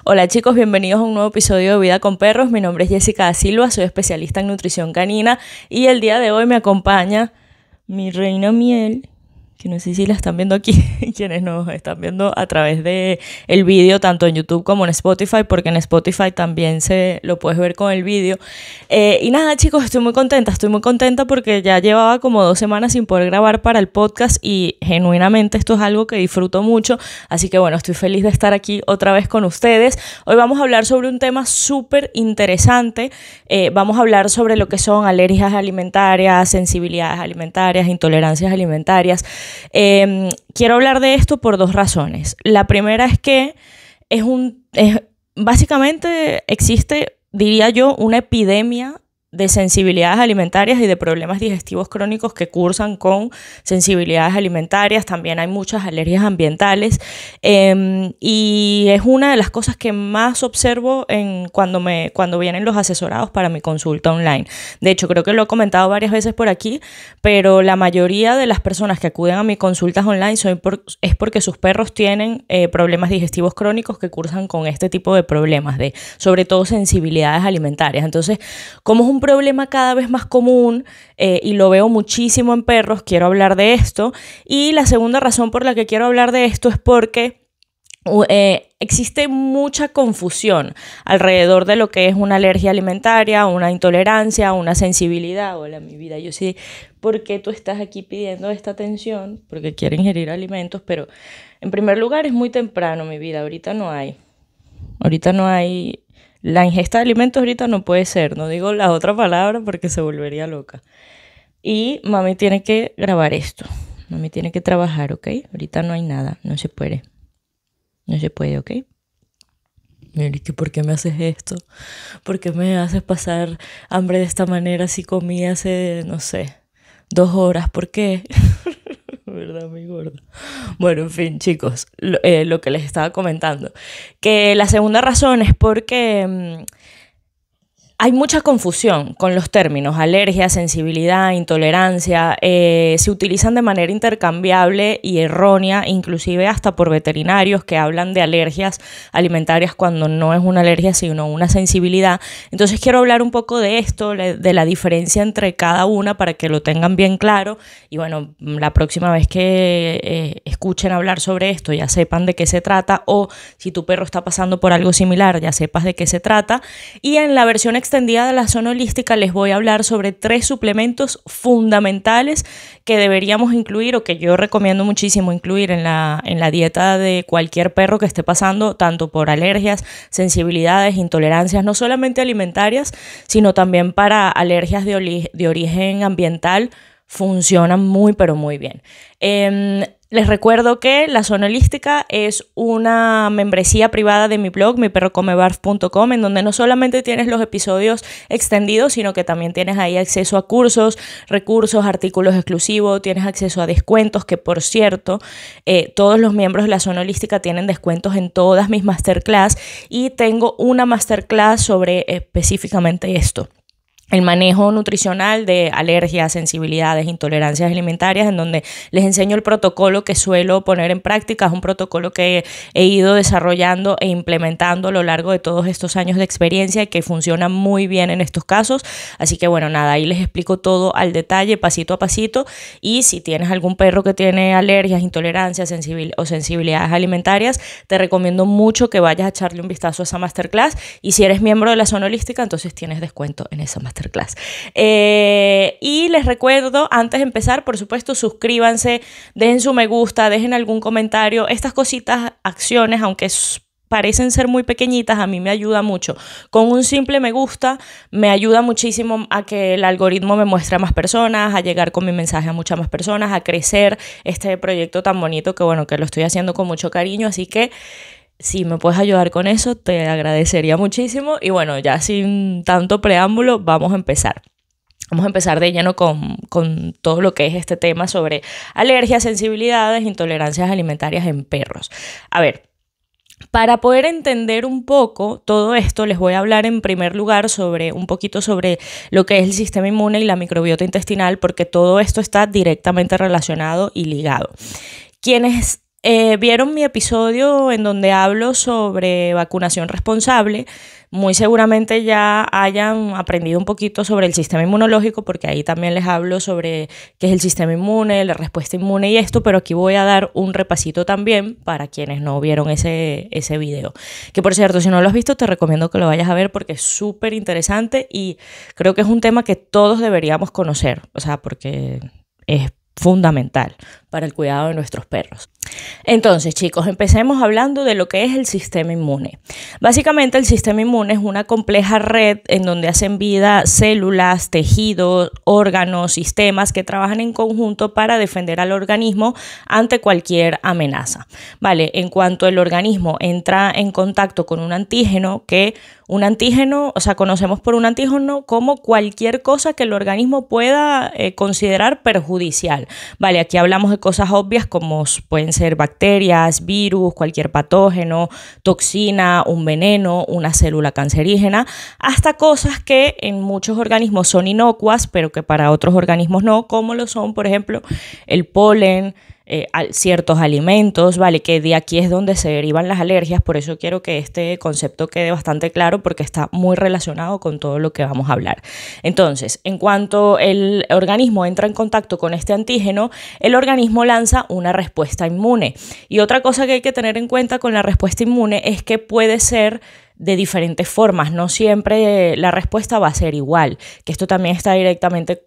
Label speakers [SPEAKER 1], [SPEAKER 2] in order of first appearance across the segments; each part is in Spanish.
[SPEAKER 1] Hola chicos, bienvenidos a un nuevo episodio de Vida con Perros. Mi nombre es Jessica da Silva, soy especialista en nutrición canina y el día de hoy me acompaña mi reina Miel, que no sé si la están viendo aquí, quienes nos están viendo a través de el vídeo, tanto en YouTube como en Spotify, porque en Spotify también se lo puedes ver con el vídeo. Y nada chicos, estoy muy contenta porque ya llevaba como 2 semanas sin poder grabar para el podcast y genuinamente esto es algo que disfruto mucho, así que bueno, estoy feliz de estar aquí otra vez con ustedes. Hoy vamos a hablar sobre un tema súper interesante, vamos a hablar sobre lo que son alergias alimentarias, sensibilidades alimentarias, intolerancias alimentarias. Quiero hablar de esto por 2 razones. La primera es que básicamente existe, diría yo, una epidemia de sensibilidades alimentarias y de problemas digestivos crónicos que cursan con sensibilidades alimentarias. También hay muchas alergias ambientales y es una de las cosas que más observo cuando vienen los asesorados para mi consulta online. De hecho, creo que lo he comentado varias veces por aquí, pero la mayoría de las personas que acuden a mis consultas online es porque sus perros tienen problemas digestivos crónicos que cursan con este tipo de problemas, sobre todo sensibilidades alimentarias. Entonces, como es un problema cada vez más común y lo veo muchísimo en perros, quiero hablar de esto. Y la segunda razón por la que quiero hablar de esto es porque existe mucha confusión alrededor de lo que es una alergia alimentaria, una intolerancia, una sensibilidad. Hola, mi vida, yo sé por qué tú estás aquí pidiendo esta atención, porque quiere ingerir alimentos, pero en primer lugar es muy temprano, mi vida, ahorita no hay. La ingesta de alimentos ahorita no puede ser, no digo la otra palabra porque se volvería loca. Y mami tiene que grabar esto, mami tiene que trabajar, ¿ok? Ahorita no hay nada, no se puede, ¿ok? Mira, ¿por qué me haces esto? ¿Por qué me haces pasar hambre de esta manera si comí hace, no sé, 2 horas? ¿Por qué? ¿Verdad, mi gorda? Bueno, en fin, chicos, lo que les estaba comentando. Que la segunda razón es porque hay mucha confusión con los términos alergia, sensibilidad, intolerancia. Se utilizan de manera intercambiable y errónea, inclusive hasta por veterinarios que hablan de alergias alimentarias cuando no es una alergia sino una sensibilidad. Entonces quiero hablar un poco de esto, de la diferencia entre cada una para que lo tengan bien claro y bueno, la próxima vez que escuchen hablar sobre esto ya sepan de qué se trata, o si tu perro está pasando por algo similar ya sepas de qué se trata. Y en la versión extendida de la zona holística les voy a hablar sobre 3 suplementos fundamentales que deberíamos incluir o que yo recomiendo muchísimo incluir en la dieta de cualquier perro que esté pasando tanto por alergias, sensibilidades, intolerancias, no solamente alimentarias, sino también para alergias de origen ambiental. Funcionan muy pero muy bien. Les recuerdo que la zona holística es una membresía privada de mi blog, miperrocomebarf.com, en donde no solamente tienes los episodios extendidos, sino que también tienes ahí acceso a cursos, recursos, artículos exclusivos, tienes acceso a descuentos, que por cierto, todos los miembros de la zona holística tienen descuentos en todas mis masterclass y tengo una masterclass sobre específicamente esto. El manejo nutricional de alergias, sensibilidades, intolerancias alimentarias, en donde les enseño el protocolo que suelo poner en práctica. Es un protocolo que he ido desarrollando e implementando a lo largo de todos estos años de experiencia y que funciona muy bien en estos casos. Así que bueno, nada, ahí les explico todo al detalle, pasito a pasito. Y si tienes algún perro que tiene alergias, intolerancias o sensibilidades alimentarias, te recomiendo mucho que vayas a echarle un vistazo a esa masterclass. Y si eres miembro de la zona holística, entonces tienes descuento en esa masterclass. Y les recuerdo, antes de empezar, por supuesto, suscríbanse, dejen su me gusta, dejen algún comentario. Estas cositas, acciones, aunque parecen ser muy pequeñitas, a mí me ayuda mucho. Con un simple me gusta me ayuda muchísimo a que el algoritmo me muestre a más personas, a llegar con mi mensaje a muchas más personas, a crecer este proyecto tan bonito que bueno, que lo estoy haciendo con mucho cariño, así que si me puedes ayudar con eso, te agradecería muchísimo. Y bueno, ya sin tanto preámbulo, vamos a empezar. Vamos a empezar de lleno con todo lo que es este tema sobre alergias, sensibilidades, intolerancias alimentarias en perros. A ver, para poder entender un poco todo esto, les voy a hablar en primer lugar un poquito sobre lo que es el sistema inmune y la microbiota intestinal, porque todo esto está directamente relacionado y ligado. Quienes vieron mi episodio en donde hablo sobre vacunación responsable, muy seguramente ya hayan aprendido un poquito sobre el sistema inmunológico, porque ahí también les hablo sobre qué es el sistema inmune, la respuesta inmune y esto, pero aquí voy a dar un repasito también para quienes no vieron ese video. Que por cierto, si no lo has visto, te recomiendo que lo vayas a ver porque es súper interesante y creo que es un tema que todos deberíamos conocer, o sea, porque es fundamental para el cuidado de nuestros perros. Entonces, chicos, empecemos hablando de lo que es el sistema inmune. Básicamente, el sistema inmune es una compleja red en donde hacen vida células, tejidos, órganos, sistemas que trabajan en conjunto para defender al organismo ante cualquier amenaza. Vale, en cuanto el organismo entra en contacto con un antígeno, o sea, conocemos por un antígeno como cualquier cosa que el organismo pueda considerar perjudicial. Vale, aquí hablamos de cosas obvias como pueden ser bacterias, virus, cualquier patógeno, toxina, un veneno, una célula cancerígena, hasta cosas que en muchos organismos son inocuas, pero que para otros organismos no, como lo son, por ejemplo, el polen, ciertos alimentos, ¿vale? Que de aquí es donde se derivan las alergias, por eso quiero que este concepto quede bastante claro porque está muy relacionado con todo lo que vamos a hablar. Entonces, en cuanto el organismo entra en contacto con este antígeno, el organismo lanza una respuesta inmune. Y otra cosa que hay que tener en cuenta con la respuesta inmune es que puede ser de diferentes formas, no siempre la respuesta va a ser igual, que esto también está directamente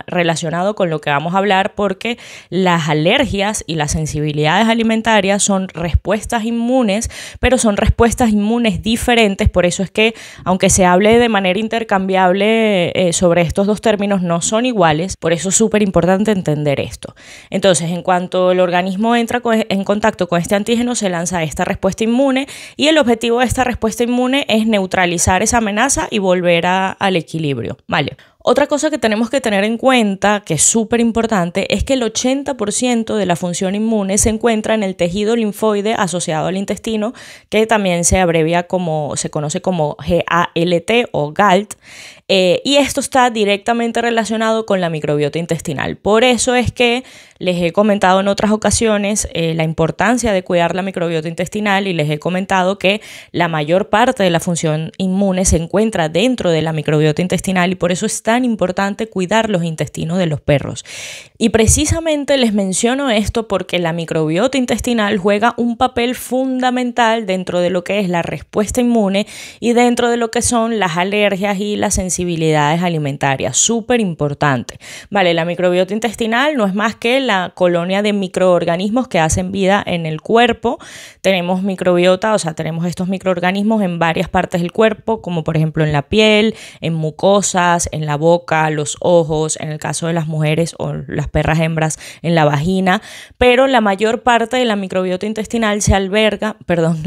[SPEAKER 1] relacionado con lo que vamos a hablar porque las alergias y las sensibilidades alimentarias son respuestas inmunes, pero son respuestas inmunes diferentes, por eso es que aunque se hable de manera intercambiable sobre estos dos términos no son iguales, por eso es súper importante entender esto. Entonces, en cuanto el organismo entra en contacto con este antígeno, se lanza esta respuesta inmune y el objetivo de esta respuesta inmune es neutralizar esa amenaza y volver al equilibrio, ¿vale? Otra cosa que tenemos que tener en cuenta, que es súper importante, es que el 80% de la función inmune se encuentra en el tejido linfoide asociado al intestino, que también se conoce como GALT o GALT, y esto está directamente relacionado con la microbiota intestinal. Por eso es que les he comentado en otras ocasiones la importancia de cuidar la microbiota intestinal y les he comentado que la mayor parte de la función inmune se encuentra dentro de la microbiota intestinal y por eso es tan importante cuidar los intestinos de los perros. Y precisamente les menciono esto porque la microbiota intestinal juega un papel fundamental dentro de lo que es la respuesta inmune y dentro de lo que son las alergias y las sensibilidades alimentarias. Súper importante. Vale, la microbiota intestinal no es más que la colonia de microorganismos que hacen vida en el cuerpo. Tenemos microbiota, o sea, tenemos estos microorganismos en varias partes del cuerpo, como por ejemplo en la piel, en mucosas, en la boca, los ojos, en el caso de las mujeres o las perras hembras, en la vagina, pero la mayor parte de la microbiota intestinal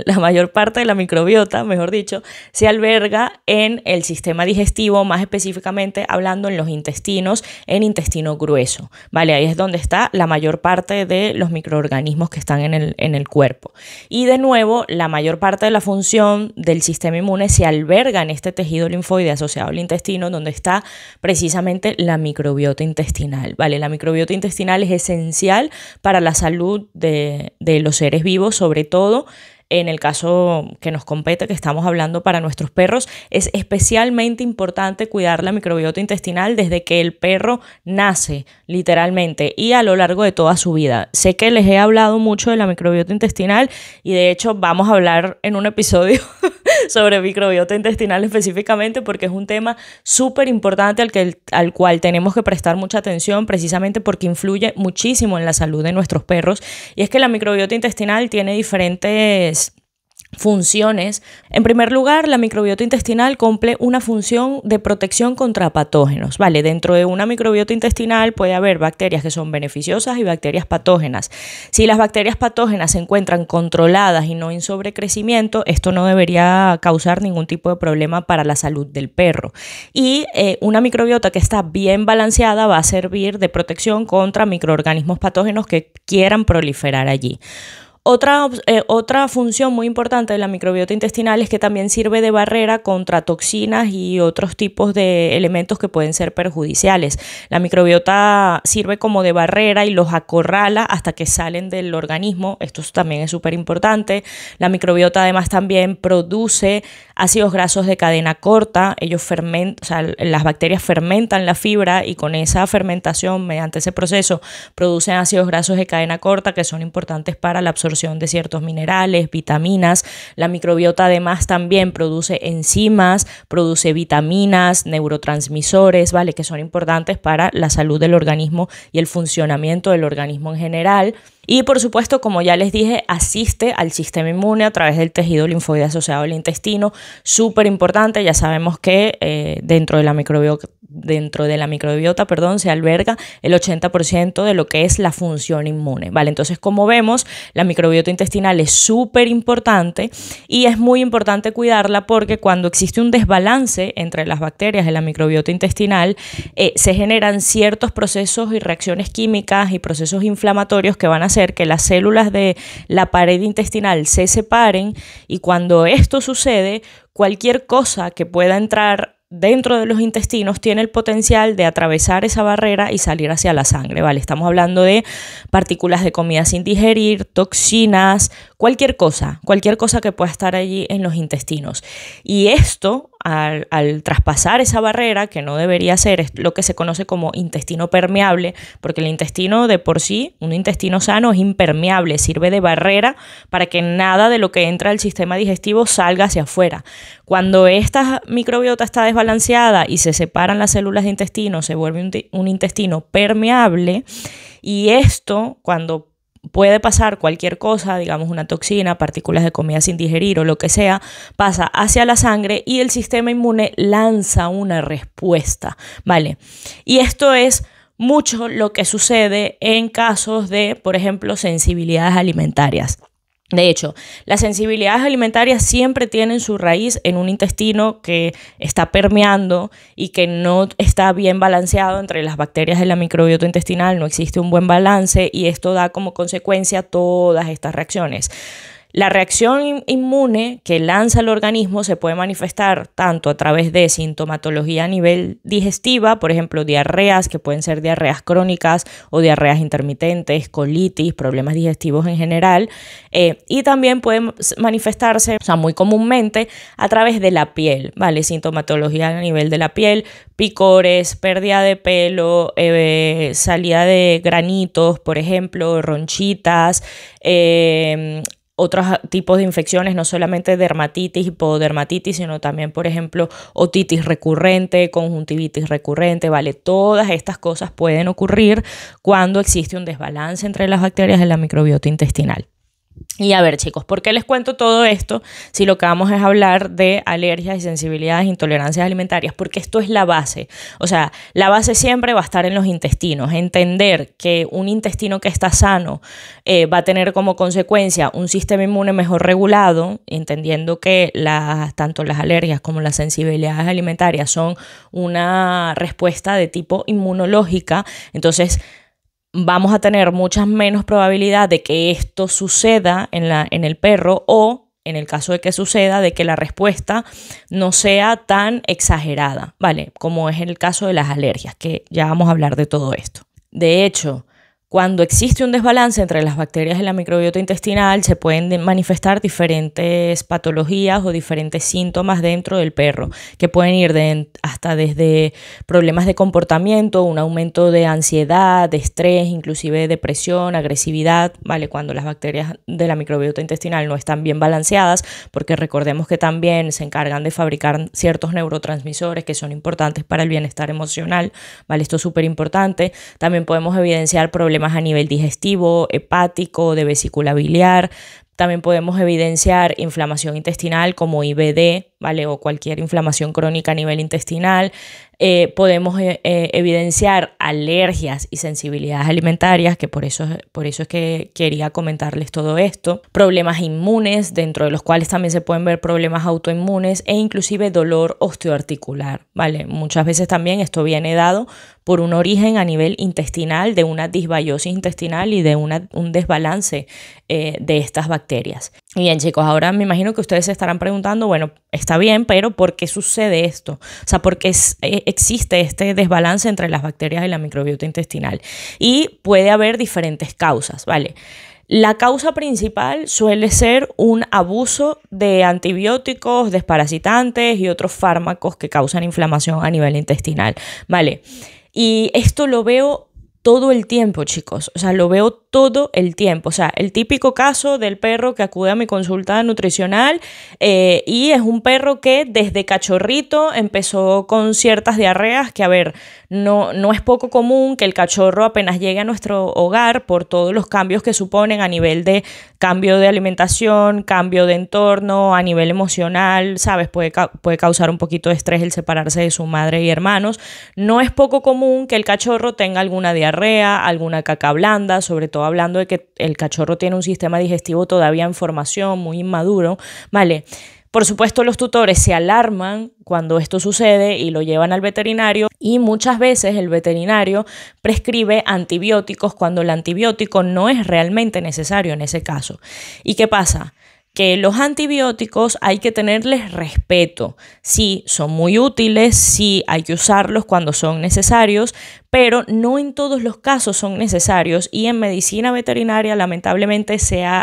[SPEAKER 1] la mayor parte de la microbiota, mejor dicho, se alberga en el sistema digestivo, más específicamente hablando en los intestinos, en intestino grueso, ¿vale? Ahí es donde está la mayor parte de los microorganismos que están en el cuerpo. Y de nuevo, la mayor parte de la función del sistema inmune se alberga en este tejido linfoide asociado al intestino, donde está precisamente la microbiota intestinal, ¿vale? La microbiota intestinal es esencial para la salud de los seres vivos, sobre todo en el caso que nos compete, que estamos hablando para nuestros perros, es especialmente importante cuidar la microbiota intestinal desde que el perro nace, literalmente, y a lo largo de toda su vida. Sé que les he hablado mucho de la microbiota intestinal y de hecho vamos a hablar en un episodio sobre microbiota intestinal específicamente porque es un tema súper importante al cual tenemos que prestar mucha atención precisamente porque influye muchísimo en la salud de nuestros perros. Y es que la microbiota intestinal tiene diferentes funciones. En primer lugar, la microbiota intestinal cumple una función de protección contra patógenos, ¿vale? Dentro de una microbiota intestinal puede haber bacterias que son beneficiosas y bacterias patógenas. Si las bacterias patógenas se encuentran controladas y no en sobrecrecimiento, esto no debería causar ningún tipo de problema para la salud del perro. Y una microbiota que está bien balanceada va a servir de protección contra microorganismos patógenos que quieran proliferar allí. Otra función muy importante de la microbiota intestinal es que también sirve de barrera contra toxinas y otros tipos de elementos que pueden ser perjudiciales. La microbiota sirve como de barrera y los acorrala hasta que salen del organismo. Esto también es súper importante. La microbiota además también produce ácidos grasos de cadena corta. Ellos fermentan, o sea, las bacterias fermentan la fibra y con esa fermentación, mediante ese proceso, producen ácidos grasos de cadena corta que son importantes para la absorción de ciertos minerales, vitaminas. La microbiota además también produce enzimas, produce vitaminas, neurotransmisores, ¿vale? Que son importantes para la salud del organismo y el funcionamiento del organismo en general. Y por supuesto, como ya les dije, asiste al sistema inmune a través del tejido linfoide asociado al intestino, súper importante. Ya sabemos que dentro de la microbiota, se alberga el 80% de lo que es la función inmune, ¿vale? Entonces, como vemos, la microbiota intestinal es súper importante y es muy importante cuidarla porque cuando existe un desbalance entre las bacterias de la microbiota intestinal, se generan ciertos procesos y reacciones químicas y procesos inflamatorios que van a hacer que las células de la pared intestinal se separen, y cuando esto sucede, cualquier cosa que pueda entrar dentro de los intestinos tiene el potencial de atravesar esa barrera y salir hacia la sangre, ¿vale? Estamos hablando de partículas de comida sin digerir, toxinas, cualquier cosa que pueda estar allí en los intestinos. Y esto, al traspasar esa barrera, que no debería ser, es lo que se conoce como intestino permeable, porque el intestino de por sí, un intestino sano, es impermeable, sirve de barrera para que nada de lo que entra al sistema digestivo salga hacia afuera. Cuando esta microbiota está desbalanceada y se separan las células de intestino, se vuelve un intestino permeable, y esto, cuando puede pasar cualquier cosa, digamos una toxina, partículas de comida sin digerir o lo que sea, pasa hacia la sangre y el sistema inmune lanza una respuesta, ¿vale? Y esto es mucho lo que sucede en casos de, por ejemplo, sensibilidades alimentarias. De hecho, las sensibilidades alimentarias siempre tienen su raíz en un intestino que está permeando y que no está bien balanceado entre las bacterias de la microbiota intestinal, no existe un buen balance y esto da como consecuencia todas estas reacciones. La reacción inmune que lanza el organismo se puede manifestar tanto a través de sintomatología a nivel digestiva, por ejemplo, diarreas, que pueden ser diarreas crónicas o diarreas intermitentes, colitis, problemas digestivos en general, y también puede manifestarse, o sea, muy comúnmente a través de la piel, ¿vale? Sintomatología a nivel de la piel, picores, pérdida de pelo, salida de granitos, por ejemplo, ronchitas, otros tipos de infecciones, no solamente dermatitis, hipodermatitis, sino también, por ejemplo, otitis recurrente, conjuntivitis recurrente, ¿vale? Todas estas cosas pueden ocurrir cuando existe un desbalance entre las bacterias de la microbiota intestinal. Y a ver, chicos, ¿por qué les cuento todo esto si lo que vamos es hablar de alergias y sensibilidades, intolerancias alimentarias? Porque esto es la base. O sea, la base siempre va a estar en los intestinos. Entender que un intestino que está sano va a tener como consecuencia un sistema inmune mejor regulado, entendiendo que tanto las alergias como las sensibilidades alimentarias son una respuesta de tipo inmunológica. Entonces, vamos a tener muchas menos probabilidad de que esto suceda en el perro, o en el caso de que suceda, de que la respuesta no sea tan exagerada, ¿vale? Como es en el caso de las alergias, que ya vamos a hablar de todo esto. De hecho, cuando existe un desbalance entre las bacterias de la microbiota intestinal, se pueden manifestar diferentes patologías o diferentes síntomas dentro del perro, que pueden ir hasta desde problemas de comportamiento, un aumento de ansiedad, de estrés, inclusive depresión, agresividad, ¿vale? Cuando las bacterias de la microbiota intestinal no están bien balanceadas, porque recordemos que también se encargan de fabricar ciertos neurotransmisores que son importantes para el bienestar emocional, ¿vale? Esto es súper importante. También podemos evidenciar problemas a nivel digestivo, hepático, de vesícula biliar. También podemos evidenciar inflamación intestinal como IBD, ¿vale? O cualquier inflamación crónica a nivel intestinal. Podemos evidenciar alergias y sensibilidades alimentarias, que por eso es que quería comentarles todo esto. Problemas inmunes, dentro de los cuales también se pueden ver problemas autoinmunes e inclusive dolor osteoarticular, ¿vale? Muchas veces también esto viene dado por un origen a nivel intestinal, de una disbiosis intestinal y de un desbalance de estas bacterias. Y bien, chicos, ahora me imagino que ustedes se estarán preguntando, bueno, está bien, pero ¿por qué sucede esto? O sea, ¿por qué existe este desbalance entre las bacterias y la microbiota intestinal? Y puede haber diferentes causas, ¿vale? La causa principal suele ser un abuso de antibióticos, desparasitantes y otros fármacos que causan inflamación a nivel intestinal, ¿vale? Y esto lo veo todo el tiempo, chicos, o sea, lo veo todo el tiempo, o sea, el típico caso del perro que acude a mi consulta nutricional y es un perro que desde cachorrito empezó con ciertas diarreas que, a ver, no es poco común que el cachorro apenas llegue a nuestro hogar por todos los cambios que suponen a nivel de cambio de alimentación, cambio de entorno, a nivel emocional, ¿sabes? Puede causar un poquito de estrés el separarse de su madre y hermanos. No es poco común que el cachorro tenga alguna diarrea, alguna caca blanda, sobre todo hablando de que el cachorro tiene un sistema digestivo todavía en formación, muy inmaduro, ¿vale? Por supuesto, los tutores se alarman cuando esto sucede y lo llevan al veterinario, y muchas veces el veterinario prescribe antibióticos cuando el antibiótico no es realmente necesario en ese caso. ¿Y qué pasa? Que los antibióticos hay que tenerles respeto. Sí, son muy útiles, sí hay que usarlos cuando son necesarios, pero no en todos los casos son necesarios, y en medicina veterinaria lamentablemente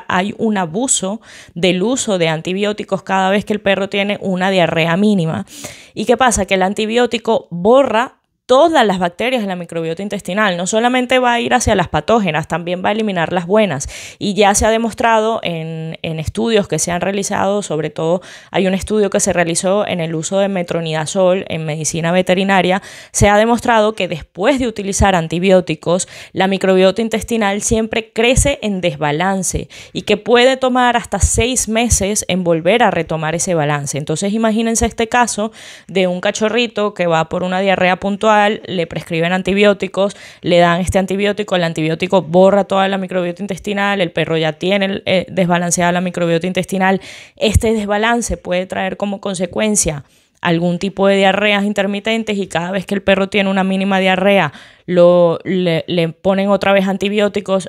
[SPEAKER 1] hay un abuso del uso de antibióticos cada vez que el perro tiene una diarrea mínima. ¿Y qué pasa? Que el antibiótico borra todas las bacterias de la microbiota intestinal, no solamente va a ir hacia las patógenas, también va a eliminar las buenas, y ya se ha demostrado en estudios que se han realizado, sobre todo hay un estudio que se realizó en el uso de metronidazol en medicina veterinaria, se ha demostrado que después de utilizar antibióticos, la microbiota intestinal siempre crece en desbalance y que puede tomar hasta 6 meses en volver a retomar ese balance. Entonces imagínense este caso de un cachorrito que va por una diarrea puntual, le prescriben antibióticos, le dan este antibiótico, el antibiótico borra toda la microbiota intestinal, el perro ya tiene desbalanceada la microbiota intestinal. Este desbalance puede traer como consecuencia algún tipo de diarreas intermitentes, y cada vez que el perro tiene una mínima diarrea le ponen otra vez antibióticos,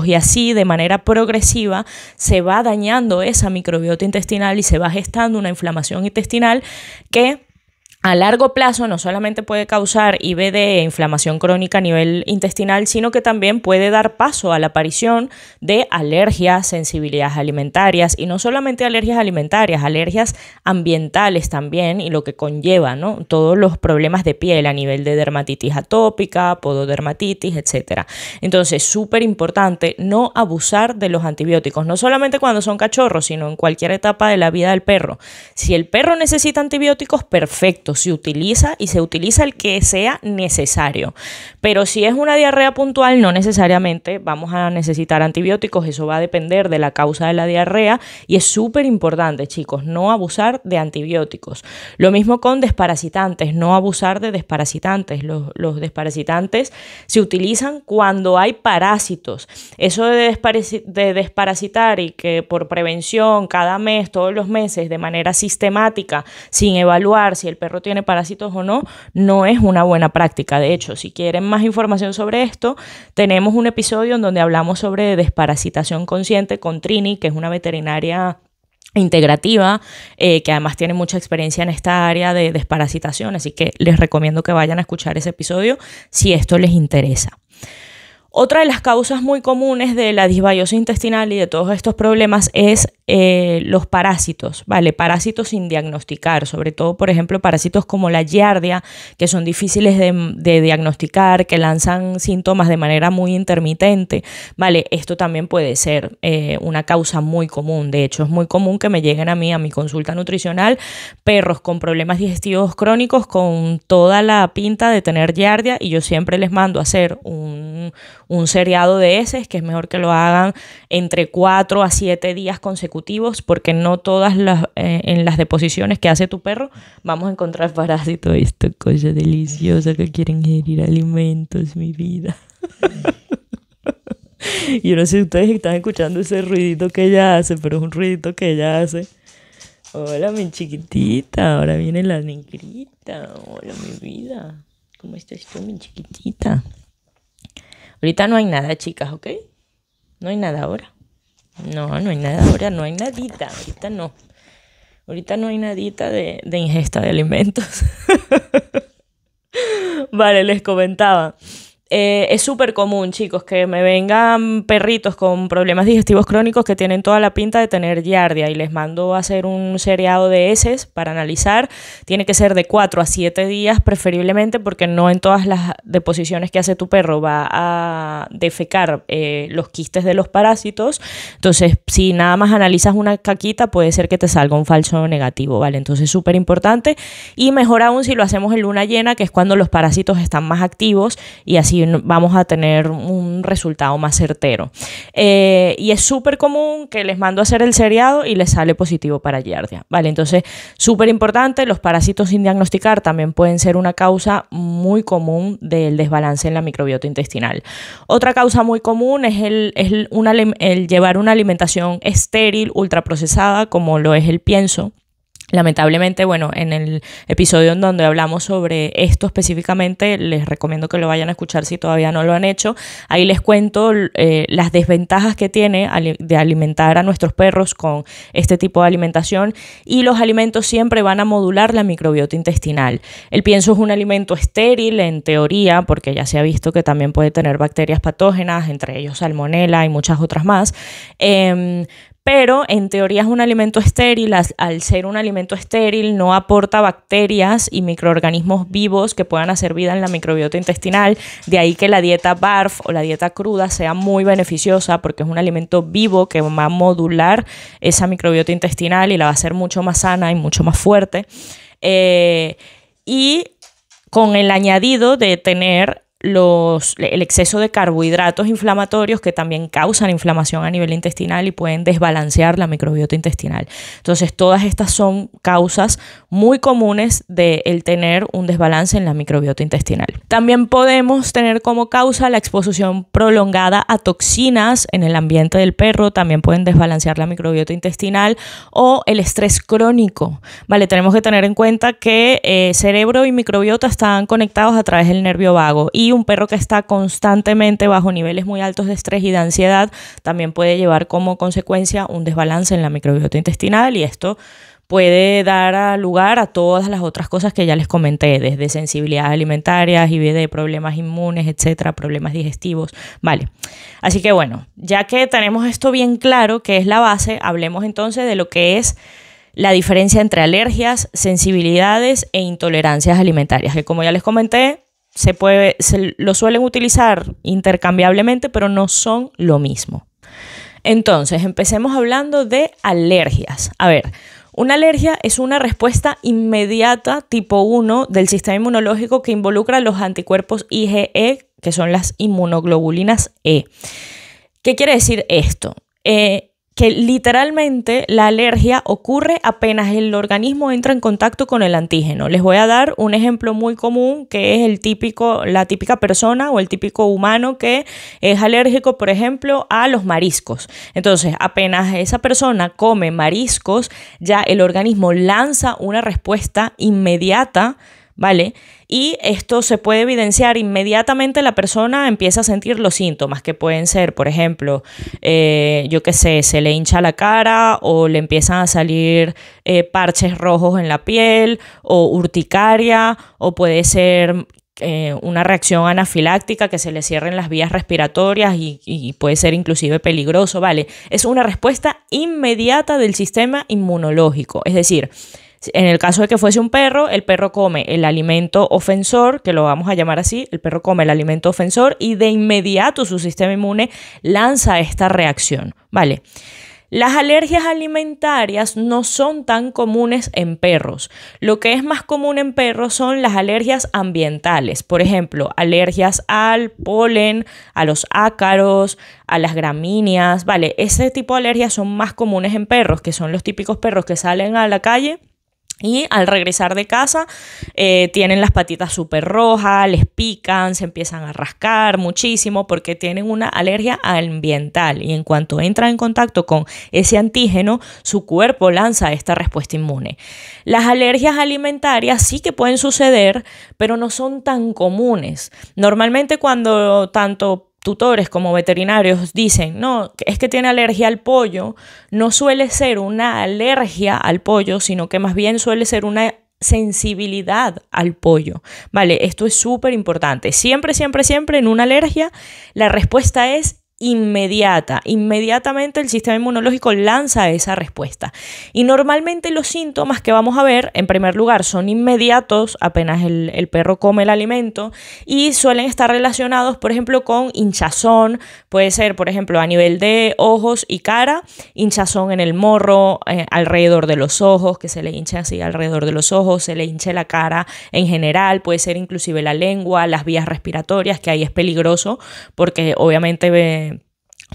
[SPEAKER 1] y así de manera progresiva se va dañando esa microbiota intestinal y se va gestando una inflamación intestinal que a largo plazo no solamente puede causar IBD, inflamación crónica a nivel intestinal, sino que también puede dar paso a la aparición de alergias, sensibilidades alimentarias, y no solamente alergias alimentarias, alergias ambientales también, y lo que conlleva, ¿no? Todos los problemas de piel a nivel de dermatitis atópica, pododermatitis, etc. Entonces, súper importante no abusar de los antibióticos, no solamente cuando son cachorros, sino en cualquier etapa de la vida del perro. Si el perro necesita antibióticos, perfecto, se utiliza el que sea necesario, pero si es una diarrea puntual no necesariamente vamos a necesitar antibióticos, eso va a depender de la causa de la diarrea, y es súper importante, chicos, no abusar de antibióticos. Lo mismo con desparasitantes, no abusar de desparasitantes. Los desparasitantes se utilizan cuando hay parásitos. Eso de desparasitar y que por prevención cada mes, todos los meses, de manera sistemática, sin evaluar si el perro tiene parásitos o no, no es una buena práctica. De hecho, si quieren más información sobre esto, tenemos un episodio en donde hablamos sobre desparasitación consciente con Trini, que es una veterinaria integrativa, que además tiene mucha experiencia en esta área de desparasitación, así que les recomiendo que vayan a escuchar ese episodio si esto les interesa. Otra de las causas muy comunes de la disbiosis intestinal y de todos estos problemas es los parásitos, ¿vale? Parásitos sin diagnosticar, sobre todo, por ejemplo, parásitos como la giardia, que son difíciles de diagnosticar, que lanzan síntomas de manera muy intermitente, ¿vale? Esto también puede ser una causa muy común. De hecho, es muy común que me lleguen a mi consulta nutricional, perros con problemas digestivos crónicos con toda la pinta de tener giardia, y yo siempre les mando a hacer un seriado de heces, que es mejor que lo hagan entre 4 a 7 días consecutivos consecutivos, porque no todas en las deposiciones que hace tu perro vamos a encontrar parásitos. Esta cosa deliciosa que quieren ingerir alimentos, mi vida. Yo no sé si ustedes están escuchando ese ruidito que ella hace, pero es un ruidito que ella hace. Hola, mi chiquitita, ahora viene la negrita. Hola, mi vida. ¿Cómo estás tú, mi chiquitita? Ahorita no hay nada, chicas, ¿ok? No hay nada ahora. No hay nada ahora, no hay nadita. Ahorita no. Ahorita no hay nadita de ingesta de alimentos. Vale, les comentaba. Es súper común, chicos, que me vengan perritos con problemas digestivos crónicos que tienen toda la pinta de tener giardia y les mando a hacer un seriado de heces para analizar. Tiene que ser de 4 a 7 días preferiblemente, porque no en todas las deposiciones que hace tu perro va a defecar los quistes de los parásitos. Entonces, si nada más analizas una caquita, puede ser que te salga un falso negativo, ¿vale? Entonces, súper importante, y mejor aún si lo hacemos en luna llena, que es cuando los parásitos están más activos, y así vamos a tener un resultado más certero. Y es súper común que les mando a hacer el seriado y les sale positivo para giardia, ¿vale? Entonces, súper importante, los parásitos sin diagnosticar también pueden ser una causa muy común del desbalance en la microbiota intestinal. Otra causa muy común es el llevar una alimentación estéril, ultraprocesada, como lo es el pienso. Lamentablemente, bueno, en el episodio en donde hablamos sobre esto específicamente, les recomiendo que lo vayan a escuchar si todavía no lo han hecho. Ahí les cuento las desventajas que tiene de alimentar a nuestros perros con este tipo de alimentación, y los alimentos siempre van a modular la microbiota intestinal. El pienso es un alimento estéril en teoría, porque ya se ha visto que también puede tener bacterias patógenas, entre ellos salmonela y muchas otras más. Pero en teoría es un alimento estéril. Al ser un alimento estéril no aporta bacterias y microorganismos vivos que puedan hacer vida en la microbiota intestinal. De ahí que la dieta BARF o la dieta cruda sea muy beneficiosa, porque es un alimento vivo que va a modular esa microbiota intestinal y la va a hacer mucho más sana y mucho más fuerte. Y con el añadido de tener el exceso de carbohidratos inflamatorios, que también causan inflamación a nivel intestinal y pueden desbalancear la microbiota intestinal. Entonces, todas estas son causas muy comunes de el tener un desbalance en la microbiota intestinal. También podemos tener como causa la exposición prolongada a toxinas en el ambiente del perro. También pueden desbalancear la microbiota intestinal, o el estrés crónico. Vale, tenemos que tener en cuenta que cerebro y microbiota están conectados a través del nervio vago, y un perro que está constantemente bajo niveles muy altos de estrés y de ansiedad también puede llevar como consecuencia un desbalance en la microbiota intestinal, y esto puede dar lugar a todas las otras cosas que ya les comenté, desde sensibilidades alimentarias, IBD, problemas inmunes, etcétera, problemas digestivos, vale. Así que bueno, ya que tenemos esto bien claro, que es la base, hablemos entonces de lo que es la diferencia entre alergias, sensibilidades e intolerancias alimentarias, que como ya les comenté, se lo suelen utilizar intercambiablemente, pero no son lo mismo. Entonces, empecemos hablando de alergias. A ver, una alergia es una respuesta inmediata tipo 1 del sistema inmunológico que involucra los anticuerpos IgE, que son las inmunoglobulinas E. ¿Qué quiere decir esto? Que literalmente la alergia ocurre apenas el organismo entra en contacto con el antígeno. Les voy a dar un ejemplo muy común, que es la típica persona o el típico humano que es alérgico, por ejemplo, a los mariscos. Entonces, apenas esa persona come mariscos, ya el organismo lanza una respuesta inmediata, ¿vale? Y esto se puede evidenciar inmediatamente. La persona empieza a sentir los síntomas, que pueden ser, por ejemplo, se le hincha la cara, o le empiezan a salir parches rojos en la piel, o urticaria, o puede ser una reacción anafiláctica, que se le cierren las vías respiratorias y puede ser inclusive peligroso, ¿vale? Es una respuesta inmediata del sistema inmunológico, es decir, en el caso de que fuese un perro, el perro come el alimento ofensor, que lo vamos a llamar así, el perro come el alimento ofensor y de inmediato su sistema inmune lanza esta reacción, ¿vale? Las alergias alimentarias no son tan comunes en perros. Lo que es más común en perros son las alergias ambientales. Por ejemplo, alergias al polen, a los ácaros, a las gramíneas, ¿vale? Ese tipo de alergias son más comunes en perros, que son los típicos perros que salen a la calle y al regresar de casa tienen las patitas súper rojas, les pican, se empiezan a rascar muchísimo porque tienen una alergia ambiental y en cuanto entran en contacto con ese antígeno, su cuerpo lanza esta respuesta inmune. Las alergias alimentarias sí que pueden suceder, pero no son tan comunes. Normalmente cuando tanto tutores como veterinarios dicen, no, es que tiene alergia al pollo, no suele ser una alergia al pollo, sino que más bien suele ser una sensibilidad al pollo, ¿vale? Esto es súper importante. Siempre, siempre, siempre en una alergia la respuesta es inmediata. Inmediatamente el sistema inmunológico lanza esa respuesta. Y normalmente los síntomas que vamos a ver, en primer lugar, son inmediatos apenas el perro come el alimento y suelen estar relacionados, por ejemplo, con hinchazón. Puede ser, por ejemplo, a nivel de ojos y cara, hinchazón en el morro, alrededor de los ojos, que se le hinche así alrededor de los ojos, se le hinche la cara en general, puede ser inclusive la lengua, las vías respiratorias, que ahí es peligroso porque obviamente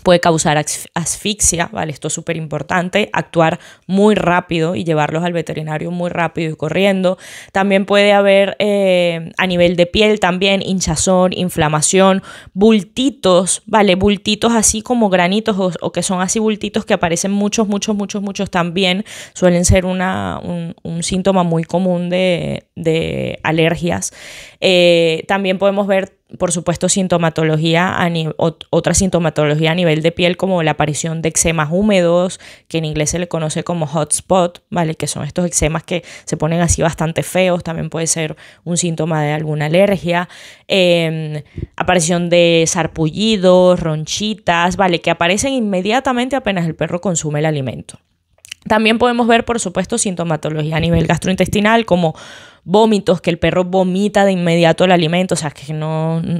[SPEAKER 1] puede causar asfixia, ¿vale? Esto es súper importante, actuar muy rápido y llevarlos al veterinario muy rápido y corriendo. También puede haber a nivel de piel también hinchazón, inflamación, bultitos, ¿vale? Bultitos así como granitos o que son así bultitos que aparecen muchos también suelen ser un síntoma muy común de alergias. También podemos ver, por supuesto, otra sintomatología a nivel de piel, como la aparición de eczemas húmedos, que en inglés se le conoce como hot spot, ¿vale? Que son estos eczemas que se ponen así bastante feos, también puede ser un síntoma de alguna alergia. Aparición de sarpullidos, ronchitas, ¿vale? Que aparecen inmediatamente apenas el perro consume el alimento. También podemos ver, por supuesto, sintomatología a nivel gastrointestinal, como vómitos, que el perro vomita de inmediato el alimento, o sea, que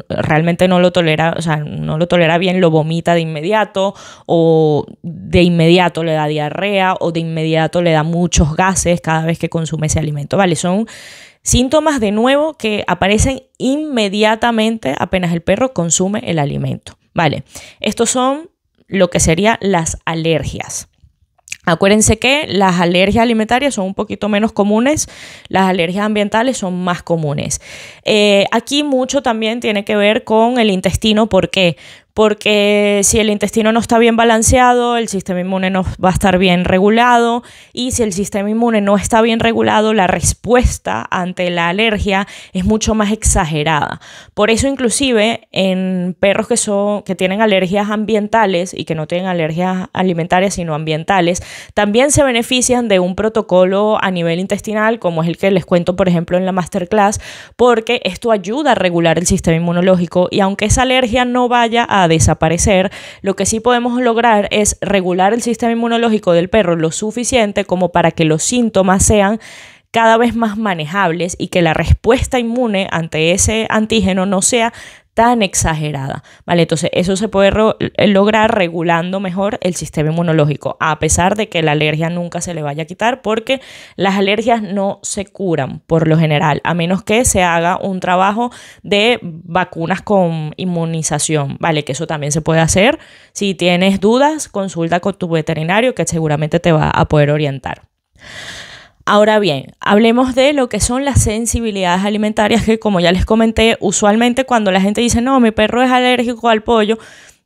[SPEAKER 1] realmente no lo tolera, o sea, no lo tolera bien, lo vomita de inmediato, o de inmediato le da diarrea, o de inmediato le da muchos gases cada vez que consume ese alimento, ¿vale? Son síntomas, de nuevo, que aparecen inmediatamente apenas el perro consume el alimento, ¿vale? Estos son lo que serían las alergias. Acuérdense que las alergias alimentarias son un poquito menos comunes, las alergias ambientales son más comunes. Aquí mucho también tiene que ver con el intestino. ¿Por qué? Porque si el intestino no está bien balanceado, el sistema inmune no va a estar bien regulado, y si el sistema inmune no está bien regulado, la respuesta ante la alergia es mucho más exagerada. Por eso, inclusive en perros que tienen alergias ambientales y que no tienen alergias alimentarias sino ambientales, también se benefician de un protocolo a nivel intestinal, como es el que les cuento, por ejemplo, en la masterclass, porque esto ayuda a regular el sistema inmunológico, y aunque esa alergia no vaya a desaparecer, lo que sí podemos lograr es regular el sistema inmunológico del perro lo suficiente como para que los síntomas sean cada vez más manejables y que la respuesta inmune ante ese antígeno no sea tan exagerada, ¿vale? Entonces eso se puede lograr regulando mejor el sistema inmunológico, a pesar de que la alergia nunca se le vaya a quitar, porque las alergias no se curan por lo general, a menos que se haga un trabajo de vacunas con inmunización, ¿vale? Que eso también se puede hacer. Si tienes dudas, consulta con tu veterinario, que seguramente te va a poder orientar. Ahora bien, hablemos de lo que son las sensibilidades alimentarias, que, como ya les comenté, usualmente cuando la gente dice, no, mi perro es alérgico al pollo,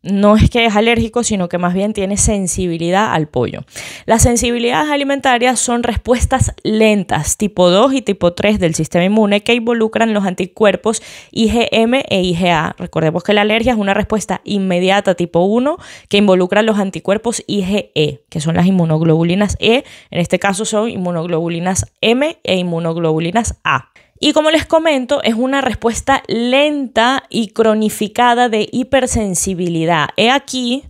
[SPEAKER 1] no es que es alérgico, sino que más bien tiene sensibilidad al pollo. Las sensibilidades alimentarias son respuestas lentas, tipo 2 y tipo 3 del sistema inmune, que involucran los anticuerpos IgM e IgA. Recordemos que la alergia es una respuesta inmediata tipo 1 que involucra los anticuerpos IgE, que son las inmunoglobulinas E. En este caso son inmunoglobulinas M e inmunoglobulinas A. Y como les comento, es una respuesta lenta y cronificada de hipersensibilidad. He aquí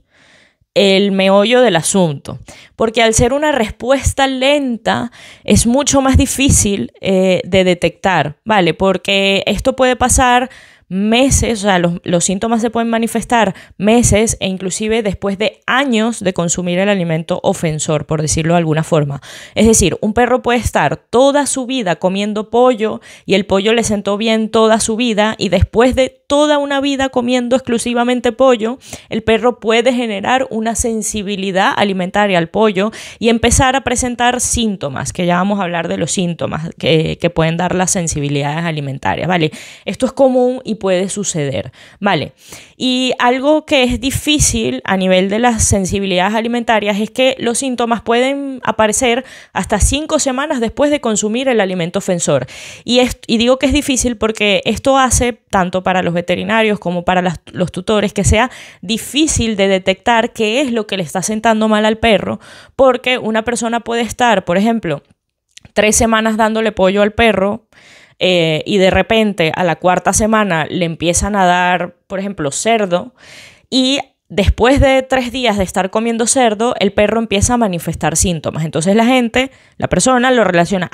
[SPEAKER 1] el meollo del asunto, porque al ser una respuesta lenta es mucho más difícil de detectar, ¿vale? Porque esto puede pasar meses, o sea, los síntomas se pueden manifestar meses e inclusive después de años de consumir el alimento ofensor, por decirlo de alguna forma. Es decir, un perro puede estar toda su vida comiendo pollo y el pollo le sentó bien toda su vida y después de toda una vida comiendo exclusivamente pollo, el perro puede generar una sensibilidad alimentaria al pollo y empezar a presentar síntomas, que ya vamos a hablar de los síntomas que pueden dar las sensibilidades alimentarias, ¿vale? Esto es común y puede suceder, ¿vale? Y algo que es difícil a nivel de las sensibilidades alimentarias es que los síntomas pueden aparecer hasta 5 semanas después de consumir el alimento ofensor. Y digo que es difícil porque esto hace, tanto para los veterinarios como para los tutores, que sea difícil de detectar qué es lo que le está sentando mal al perro, porque una persona puede estar, por ejemplo, 3 semanas dándole pollo al perro, y de repente a la 4ª semana le empiezan a dar, por ejemplo, cerdo, y después de 3 días de estar comiendo cerdo, el perro empieza a manifestar síntomas. Entonces la persona lo relaciona,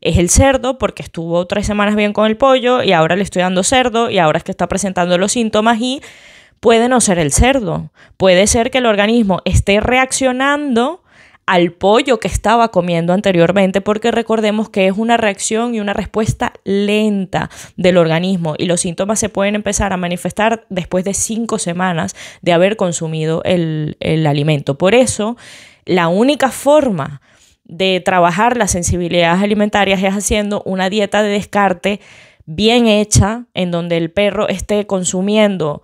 [SPEAKER 1] es el cerdo porque estuvo 3 semanas bien con el pollo y ahora le estoy dando cerdo y ahora es que está presentando los síntomas, y puede no ser el cerdo. Puede ser que el organismo esté reaccionando al pollo que estaba comiendo anteriormente, porque recordemos que es una reacción y una respuesta lenta del organismo y los síntomas se pueden empezar a manifestar después de 5 semanas de haber consumido el alimento. Por eso, la única forma de trabajar las sensibilidades alimentarias es haciendo una dieta de descarte bien hecha, en donde el perro esté consumiendo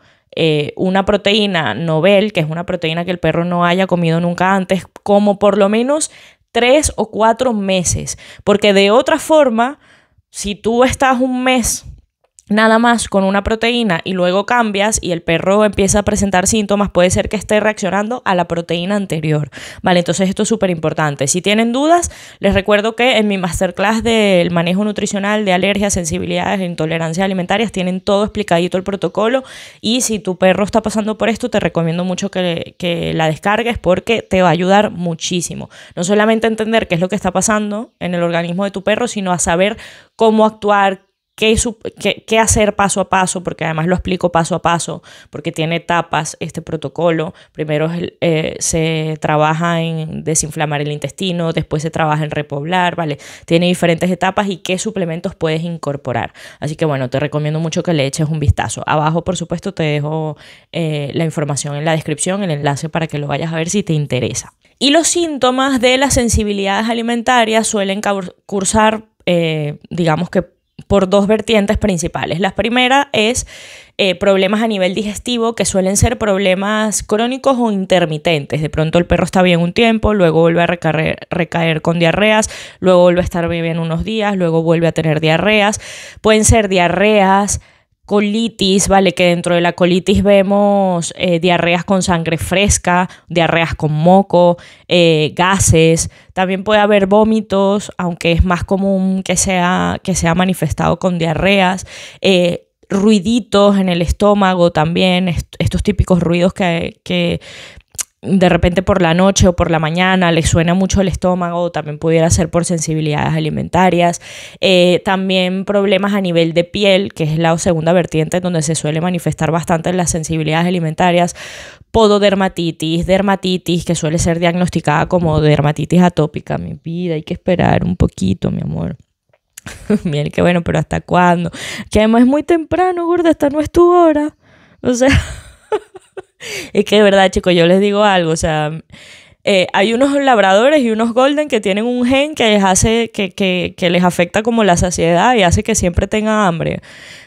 [SPEAKER 1] una proteína novel, que es una proteína que el perro no haya comido nunca antes, como por lo menos 3 o 4 meses. Porque de otra forma, si tú estás un mes nada más con una proteína y luego cambias y el perro empieza a presentar síntomas, puede ser que esté reaccionando a la proteína anterior, ¿vale? Entonces esto es súper importante. Si tienen dudas, les recuerdo que en mi masterclass del manejo nutricional de alergias, sensibilidades e intolerancias alimentarias tienen todo explicadito el protocolo, y si tu perro está pasando por esto, te recomiendo mucho que la descargues porque te va a ayudar muchísimo. No solamente a entender qué es lo que está pasando en el organismo de tu perro, sino a saber cómo actuar, qué hacer paso a paso, porque además lo explico paso a paso, porque tiene etapas este protocolo. Primero se trabaja en desinflamar el intestino, después se trabaja en repoblar, ¿vale? Tiene diferentes etapas y qué suplementos puedes incorporar. Así que bueno, te recomiendo mucho que le eches un vistazo. Abajo, por supuesto, te dejo la información en la descripción, el enlace para que lo vayas a ver si te interesa. Y los síntomas de las sensibilidades alimentarias suelen cursar, digamos que por 2 vertientes principales. La primera es problemas a nivel digestivo, que suelen ser problemas crónicos o intermitentes. De pronto el perro está bien un tiempo, luego vuelve a recaer con diarreas, luego vuelve a estar bien unos días, luego vuelve a tener diarreas. Pueden ser diarreas, colitis, ¿vale? Que dentro de la colitis vemos diarreas con sangre fresca, diarreas con moco, gases. También puede haber vómitos, aunque es más común que sea manifestado con diarreas. Ruiditos en el estómago también, estos típicos ruidos que de repente por la noche o por la mañana les suena mucho el estómago, también pudiera ser por sensibilidades alimentarias. También problemas a nivel de piel, que es la segunda vertiente donde se suele manifestar bastante las sensibilidades alimentarias. Pododermatitis, dermatitis, que suele ser diagnosticada como dermatitis atópica. Mi vida, hay que esperar un poquito, mi amor. Miren, qué bueno, pero ¿hasta cuándo? Que además es muy temprano, gorda, esta no es tu hora. O sea... Es que de verdad, chicos, yo les digo algo, o sea, hay unos labradores y unos golden que tienen un gen que les hace, que les afecta como la saciedad y hace que siempre tengan hambre.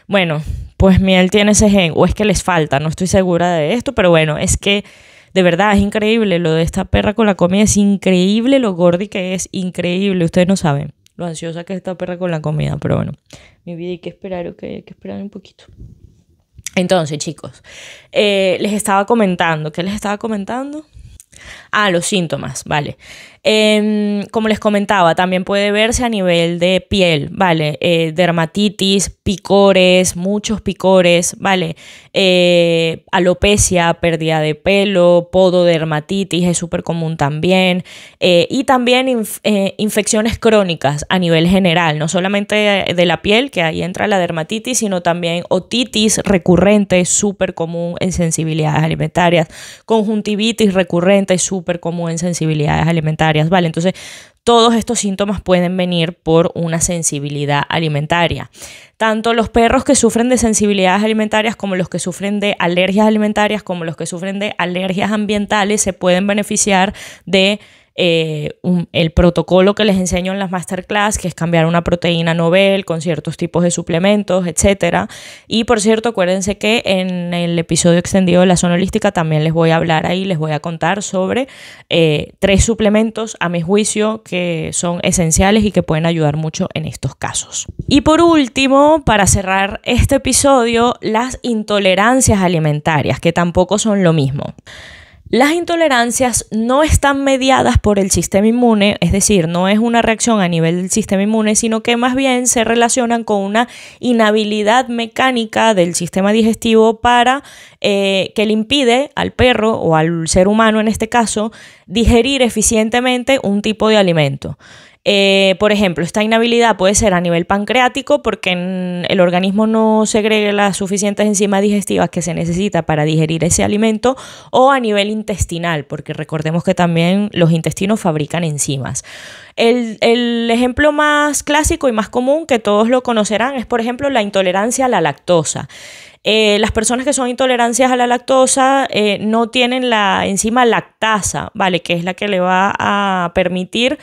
[SPEAKER 1] Bueno, pues Miel tiene ese gen, o es que les falta, no estoy segura de esto, pero bueno, es que de verdad es increíble lo de esta perra con la comida, es increíble lo gordi que es, increíble, ustedes no saben lo ansiosa que es esta perra con la comida, pero bueno, mi vida hay que esperar, ok, hay que esperar un poquito. Entonces, chicos, les estaba comentando. ¿Qué les estaba comentando? Los síntomas, vale. Como les comentaba, también puede verse a nivel de piel, ¿vale? Dermatitis, picores, muchos picores, ¿vale? Alopecia, pérdida de pelo, pododermatitis es súper común también. Y también infecciones crónicas a nivel general, no solamente de la piel, que ahí entra la dermatitis, sino también otitis recurrente, súper común en sensibilidades alimentarias, conjuntivitis recurrente, súper común en sensibilidades alimentarias. ¿Vale? Entonces, todos estos síntomas pueden venir por una sensibilidad alimentaria. Tanto los perros que sufren de sensibilidades alimentarias como los que sufren de alergias alimentarias, como los que sufren de alergias ambientales, se pueden beneficiar de el protocolo que les enseño en las masterclass, que es cambiar una proteína novel con ciertos tipos de suplementos, etcétera. Y por cierto, acuérdense que en el episodio extendido de la zona holística también les voy a hablar ahí, les voy a contar sobre 3 suplementos a mi juicio que son esenciales y que pueden ayudar mucho en estos casos. Y por último, para cerrar este episodio, las intolerancias alimentarias, que tampoco son lo mismo. Las intolerancias no están mediadas por el sistema inmune, es decir, no es una reacción a nivel del sistema inmune, sino que más bien se relacionan con una inhabilidad mecánica del sistema digestivo para que le impide al perro o al ser humano en este caso digerir eficientemente un tipo de alimento. Por ejemplo, esta inhabilidad puede ser a nivel pancreático porque el organismo no segrega las suficientes enzimas digestivas que se necesita para digerir ese alimento, o a nivel intestinal, porque recordemos que también los intestinos fabrican enzimas. El ejemplo más clásico y más común que todos lo conocerán es, por ejemplo, la intolerancia a la lactosa. Las personas que son intolerantes a la lactosa no tienen la enzima lactasa, ¿vale? Que es la que le va a permitir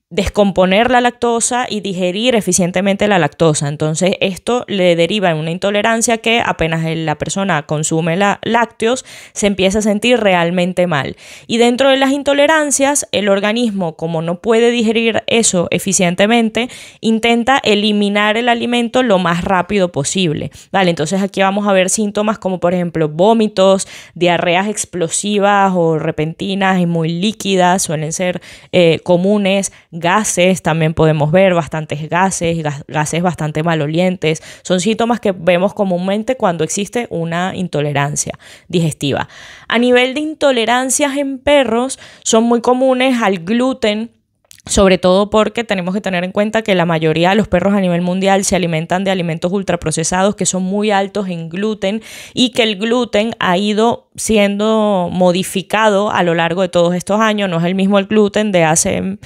[SPEAKER 1] descomponer la lactosa y digerir eficientemente la lactosa. Entonces esto le deriva en una intolerancia que apenas la persona consume lácteos se empieza a sentir realmente mal. Y dentro de las intolerancias, el organismo, como no puede digerir eso eficientemente, intenta eliminar el alimento lo más rápido posible. Vale, entonces aquí vamos a ver síntomas como por ejemplo vómitos, diarreas explosivas o repentinas y muy líquidas, suelen ser comunes. Gases, también podemos ver bastantes gases bastante malolientes. Son síntomas que vemos comúnmente cuando existe una intolerancia digestiva. A nivel de intolerancias en perros, son muy comunes al gluten, sobre todo porque tenemos que tener en cuenta que la mayoría de los perros a nivel mundial se alimentan de alimentos ultraprocesados que son muy altos en gluten, y que el gluten ha ido siendo modificado a lo largo de todos estos años. No es el mismo el gluten de hace,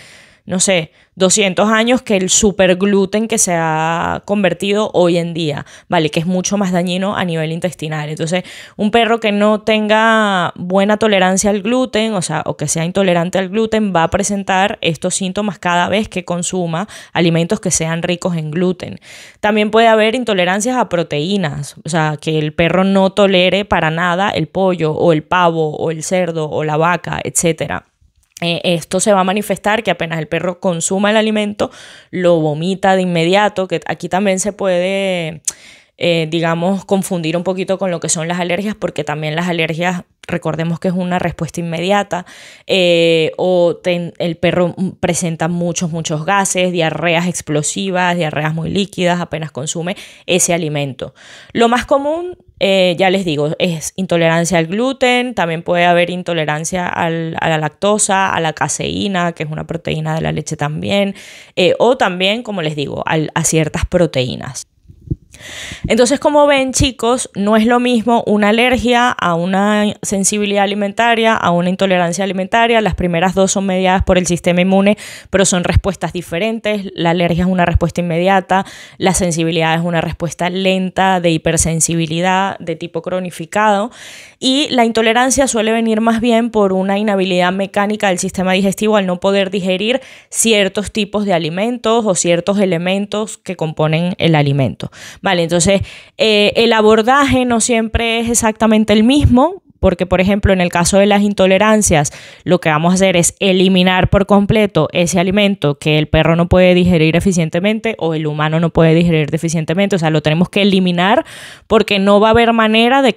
[SPEAKER 1] no sé, 200 años que el supergluten que se ha convertido hoy en día, ¿vale? Que es mucho más dañino a nivel intestinal. Entonces, un perro que no tenga buena tolerancia al gluten, o que sea intolerante al gluten, va a presentar estos síntomas cada vez que consuma alimentos que sean ricos en gluten. También puede haber intolerancias a proteínas, o sea, que el perro no tolere para nada el pollo o el pavo o el cerdo o la vaca, etcétera. Esto se va a manifestar que apenas el perro consuma el alimento, lo vomita de inmediato, que aquí también se puede, digamos, confundir un poquito con lo que son las alergias, porque también las alergias, recordemos que es una respuesta inmediata, el perro presenta muchos gases, diarreas explosivas, diarreas muy líquidas, apenas consume ese alimento. Lo más común, ya les digo, es intolerancia al gluten. También puede haber intolerancia a la lactosa, a la caseína, que es una proteína de la leche también, o también, como les digo, a ciertas proteínas. Entonces, como ven, chicos, no es lo mismo una alergia a una sensibilidad alimentaria, a una intolerancia alimentaria. Las primeras dos son mediadas por el sistema inmune, pero son respuestas diferentes. La alergia es una respuesta inmediata, la sensibilidad es una respuesta lenta de hipersensibilidad de tipo cronificado, y la intolerancia suele venir más bien por una inhabilidad mecánica del sistema digestivo al no poder digerir ciertos tipos de alimentos o ciertos elementos que componen el alimento. Vale, entonces el abordaje no siempre es exactamente el mismo, porque, por ejemplo, en el caso de las intolerancias, lo que vamos a hacer es eliminar por completo ese alimento que el perro no puede digerir eficientemente o el humano no puede digerir deficientemente. O sea, lo tenemos que eliminar porque no va a haber manera de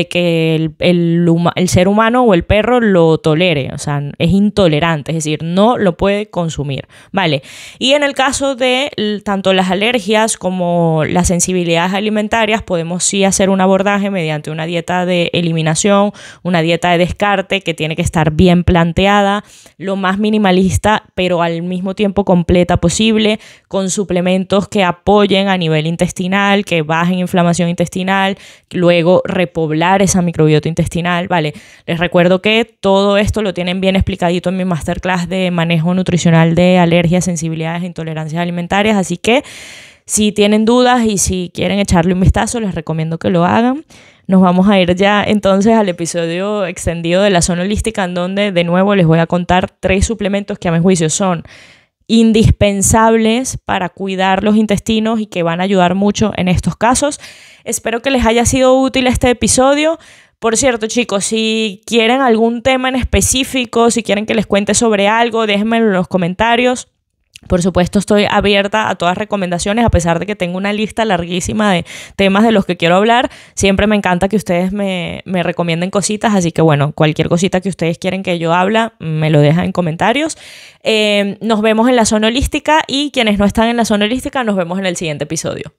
[SPEAKER 1] que el ser humano o el perro lo tolere. O sea, es intolerante, es decir, no lo puede consumir, ¿vale? Y en el caso de tanto las alergias como las sensibilidades alimentarias, podemos sí hacer un abordaje mediante una dieta de eliminación, una dieta de descarte que tiene que estar bien planteada, lo más minimalista pero al mismo tiempo completa posible, con suplementos que apoyen a nivel intestinal, que bajen inflamación intestinal, luego repoblar esa microbiota intestinal, ¿vale? Les recuerdo que todo esto lo tienen bien explicadito en mi masterclass de manejo nutricional de alergias, sensibilidades e intolerancias alimentarias, así que si tienen dudas y si quieren echarle un vistazo, les recomiendo que lo hagan. Nos vamos a ir ya entonces al episodio extendido de la zona holística, en donde de nuevo les voy a contar 3 suplementos que a mi juicio son indispensables para cuidar los intestinos y que van a ayudar mucho en estos casos. Espero que les haya sido útil este episodio. Por cierto, chicos, si quieren algún tema en específico, si quieren que les cuente sobre algo, déjenmelo en los comentarios. Por supuesto, estoy abierta a todas recomendaciones, a pesar de que tengo una lista larguísima de temas de los que quiero hablar. Siempre me encanta que ustedes me recomienden cositas, así que bueno, cualquier cosita que ustedes quieren que yo hable, me lo dejan en comentarios. Nos vemos en la zona holística y quienes no están en la zona holística, nos vemos en el siguiente episodio.